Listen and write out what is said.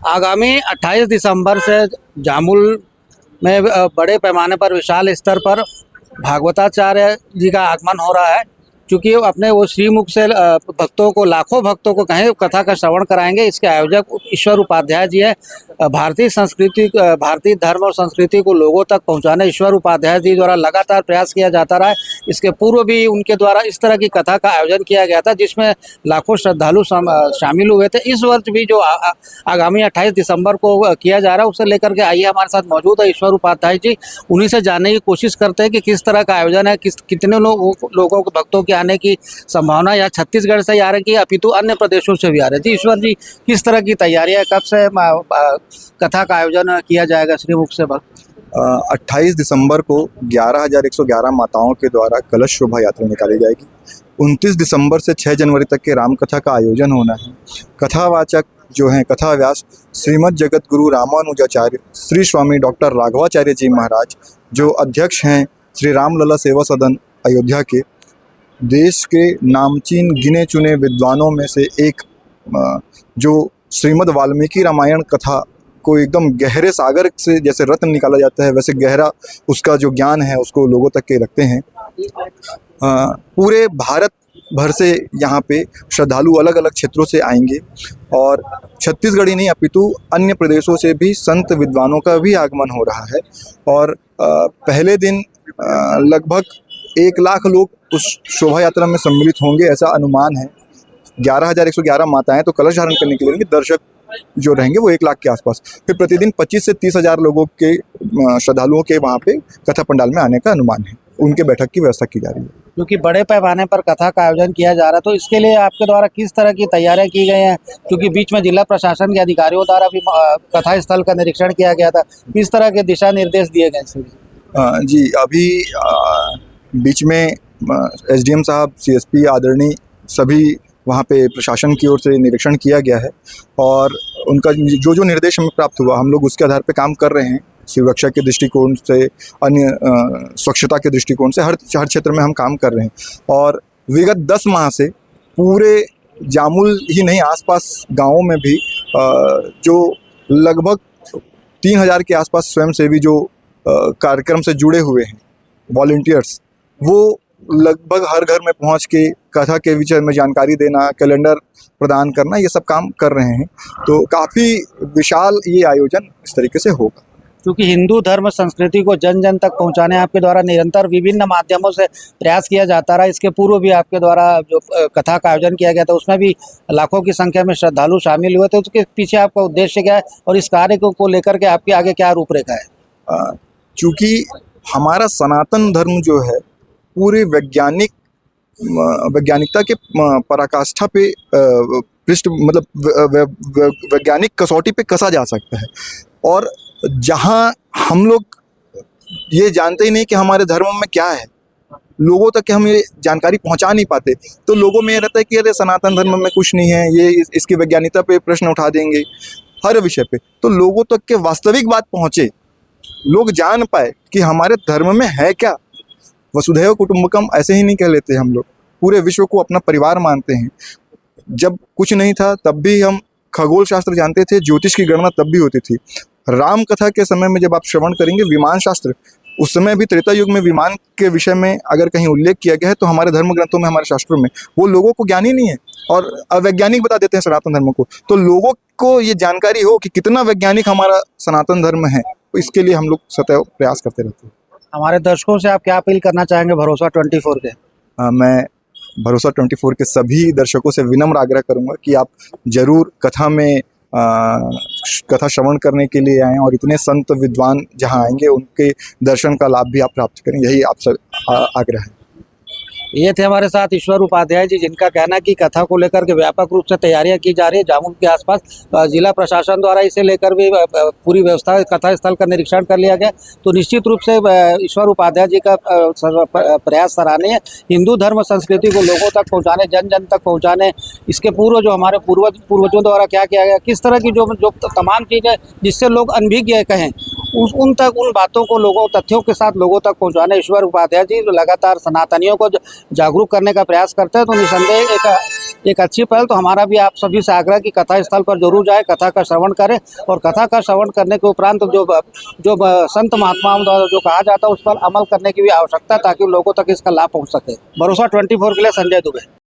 आगामी 28 दिसंबर से जामुल में बड़े पैमाने पर विशाल स्तर पर भागवताचार्य जी का आगमन हो रहा है। क्योंकि अपने वो श्रीमुख से भक्तों को, लाखों भक्तों को कहीं कथा का श्रवण कराएंगे। इसके आयोजक ईश्वर उपाध्याय जी है। भारतीय संस्कृति, भारतीय धर्म और संस्कृति को लोगों तक पहुंचाने ईश्वर उपाध्याय जी द्वारा लगातार प्रयास किया जाता रहा है। इसके पूर्व भी उनके द्वारा इस तरह की कथा का आयोजन किया गया था, जिसमें लाखों श्रद्धालु शामिल हुए थे। इस वर्ष भी जो आगामी 28 दिसंबर को किया जा रहा है, उसे लेकर के आइए हमारे साथ मौजूद है ईश्वर उपाध्याय जी। उन्हीं से जानने की कोशिश करते हैं कि किस तरह का आयोजन है, कितने लोगों के भक्तों के आने की संभावना या छत्तीसगढ़ से ही आ रही है, अपितु अन्य प्रदेशों से भी आ रहे हैं। ईश्वर जी, किस तरह की तैयारियां, कब से कथा का आयोजन किया जाएगा श्रीमुख से? 28 दिसंबर को 11,111 माताओं के द्वारा कलश शोभा यात्रा निकाली जाएगी। 29 दिसंबर से 6 जनवरी तक के रामकथा का आयोजन होना है। कथावाचक जो हैं, कथा व्यास श्रीमद् जगत गुरु रामानुजाचार्य श्री स्वामी डॉक्टर राघवाचार्य जी महाराज, जो अध्यक्ष हैं श्री रामलला सेवा सदन अयोध्या के। देश के नामचीन गिने चुने विद्वानों में से एक, जो श्रीमद् वाल्मीकि रामायण कथा को एकदम गहरे सागर से जैसे रत्न निकाला जाता है, वैसे गहरा उसका जो ज्ञान है उसको लोगों तक के रखते हैं। पूरे भारत भर से यहाँ पे श्रद्धालु अलग अलग क्षेत्रों से आएंगे और छत्तीसगढ़ी नहीं अपितु अन्य प्रदेशों से भी संत विद्वानों का भी आगमन हो रहा है। और पहले दिन लगभग 1 लाख लोग उस शोभा यात्रा में सम्मिलित होंगे, ऐसा अनुमान है। 11,111 माताएं तो कलश धारण करने के लिए रहेंगे, दर्शक जो रहेंगे वो 1 लाख के आसपास। फिर प्रतिदिन 25 से 30 हज़ार लोगों के श्रद्धालुओं के वहाँ पे कथा पंडाल में आने का अनुमान है। उनके बैठक की व्यवस्था की जा रही है। क्योंकि बड़े पैमाने पर कथा का आयोजन किया जा रहा है, तो इसके लिए आपके द्वारा किस तरह की तैयारियां की गई हैं? क्योंकि बीच में जिला प्रशासन के अधिकारियों द्वारा भी कथा स्थल का निरीक्षण किया गया था, किस तरह के दिशा निर्देश दिए गए? जी, अभी बीच में एसडीएम साहब, सीएसपी आदरणीय सभी वहाँ पे प्रशासन की ओर से निरीक्षण किया गया है और उनका जो निर्देश हमें प्राप्त हुआ, हम लोग उसके आधार पे काम कर रहे हैं। सुरक्षा के दृष्टिकोण से, अन्य स्वच्छता के दृष्टिकोण से हर क्षेत्र में हम काम कर रहे हैं। और विगत 10 माह से पूरे जामुल ही नहीं, आसपास गाँवों में भी जो लगभग 3,000 के आसपास स्वयंसेवी जो कार्यक्रम से जुड़े हुए हैं, वॉलंटियर्स, वो लगभग हर घर में पहुंच के कथा के विषय में जानकारी देना, कैलेंडर प्रदान करना, ये सब काम कर रहे हैं। तो काफ़ी विशाल ये आयोजन इस तरीके से होगा। क्योंकि हिंदू धर्म संस्कृति को जन जन तक पहुंचाने आपके द्वारा निरंतर विभिन्न माध्यमों से प्रयास किया जाता रहा। इसके पूर्व भी आपके द्वारा जो कथा का आयोजन किया गया था, उसमें भी लाखों की संख्या में श्रद्धालु शामिल हुए थे। उसके पीछे आपका उद्देश्य क्या है और इस कार्य को लेकर के आपके आगे क्या रूपरेखा है? चूँकि हमारा सनातन धर्म जो है पूरे वैज्ञानिकता के पराकाष्ठा पे वैज्ञानिक कसौटी पे कसा जा सकता है। और जहाँ हम लोग ये जानते ही नहीं कि हमारे धर्म में क्या है, लोगों तक हम ये जानकारी पहुंचा नहीं पाते, तो लोगों में ये रहता है कि अरे सनातन धर्म में कुछ नहीं है, ये इसकी वैज्ञानिकता पे प्रश्न उठा देंगे हर विषय पे। तो लोगों तक के वास्तविक बात पहुंचे, लोग जान पाए कि हमारे धर्म में है क्या। वसुधैव कुटुंबकम ऐसे ही नहीं कह लेते हम लोग, पूरे विश्व को अपना परिवार मानते हैं। जब कुछ नहीं था तब भी हम खगोल शास्त्र जानते थे, ज्योतिष की गणना तब भी होती थी। राम कथा के समय में जब आप श्रवण करेंगे विमान शास्त्र, उस समय भी त्रेता युग में विमान के विषय में अगर कहीं उल्लेख किया गया है तो हमारे धर्म ग्रंथों में, हमारे शास्त्रों में, वो लोगों को ज्ञान ही नहीं है और अवैज्ञानिक बता देते हैं सनातन धर्म को। तो लोगों को ये जानकारी हो कि कितना वैज्ञानिक हमारा सनातन धर्म है, तो इसके लिए हम लोग सदैव प्रयास करते रहते हैं। हमारे दर्शकों से आप क्या अपील करना चाहेंगे भरोसा 24 के? मैं भरोसा 24 के सभी दर्शकों से विनम्र आग्रह करूंगा कि आप जरूर कथा में कथा श्रवण करने के लिए आएँ और इतने संत विद्वान जहां आएंगे उनके दर्शन का लाभ भी आप प्राप्त करें, यही आपसे आग्रह है। ये थे हमारे साथ ईश्वर उपाध्याय जी, जिनका कहना है कि कथा को लेकर के व्यापक रूप से तैयारियां की जा रही है जामुन के आसपास। जिला प्रशासन द्वारा इसे लेकर भी पूरी व्यवस्था, कथा स्थल का निरीक्षण कर लिया गया। तो निश्चित रूप से ईश्वर उपाध्याय जी का प्रयास सराहनीय है। हिंदू धर्म संस्कृति को लोगों तक पहुँचाने, जन जन तक पहुँचाने, इसके पूर्व जो हमारे पूर्वजों द्वारा क्या किया गया, किस तरह की जो तमाम चीज़ें जिससे लोग अनभिज्ञ कहें, उन बातों को लोगों, तथ्यों के साथ लोगों तक पहुँचाने ईश्वर उपाध्याय जी लगातार सनातनियों को जागरूक करने का प्रयास करते हैं। तो निसंदेह एक एक अच्छी पहल। तो हमारा भी आप सभी से आग्रह कि कथा स्थल पर जरूर जाए, कथा का श्रवण करें, और कथा का श्रवण करने के उपरांत जो संत महात्माओं द्वारा जो कहा जाता है उस पर अमल करने की भी आवश्यकता है, ताकि लोगों तक इसका लाभ पहुंच सके। भरोसा 24 के लिए संजय दुबे।